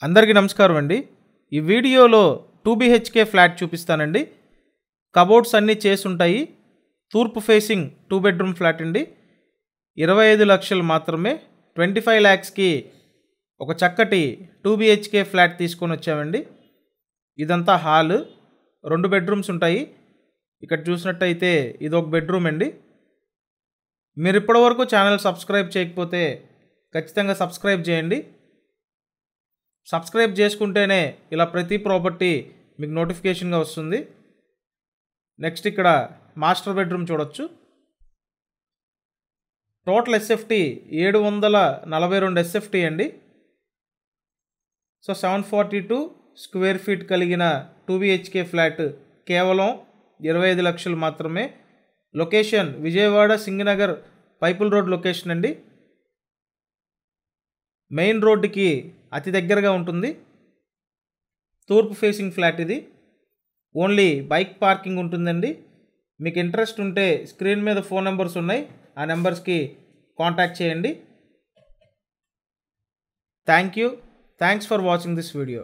అందరికీ నమస్కారం అండి. ఈ వీడియోలో 2 BHK ఫ్లాట్ చూపిస్తానండి. కబోర్డ్స్ అన్నీ చేసి ఉంటాయి. తూర్పు ఫేసింగ్ 2 బెడ్రూమ్ ఫ్లాట్ అండి. 25 లక్షలు మాత్రమే. 25 lakhsకి ఒక చక్కటి 2 BHK ఫ్లాట్ తీసుకొని వచ్చామండి. ఇదంతా హాల్, 2 బెడ్రూమ్స్ ఉంటాయి. ఇక్కడ చూసినట్టయితే ఇది ఒక బెడ్రూమ్ అండి. మీరు ఇప్పటివరకు ఛానల్ సబ్స్క్రైబ్ చేయకపోతే ఖచ్చితంగా సబ్స్క్రైబ్ చేయండి. సబ్స్క్రైబ్ చేసుకుంటేనే ఇలా ప్రతి ప్రాపర్టీ మీకు నోటిఫికేషన్గా వస్తుంది. నెక్స్ట్ ఇక్కడ మాస్టర్ బెడ్రూమ్ చూడొచ్చు. టోటల్ ఎస్ఎఫ్టీ 742 ఎస్ఎఫ్టీ అండి. సో 742 స్క్వేర్ ఫీట్ కలిగిన 2 BHK ఫ్లాట్ కేవలం 25 లక్షలు మాత్రమే. Location Vijayawada Singhnagar Pipula road location అండి. మెయిన్ రోడ్డుకి అతి దగ్గరగా ఉంటుంది. తూర్పు ఫేసింగ్ ఫ్లాట్ ఇది. ఓన్లీ బైక్ పార్కింగ్ ఉంటుందండి. మీకు ఇంట్రెస్ట్ ఉంటే స్క్రీన్ మీద ఫోన్ నెంబర్స్ ఉన్నాయి, ఆ నెంబర్స్కి కాంటాక్ట్ చేయండి. Thanks for watching this video.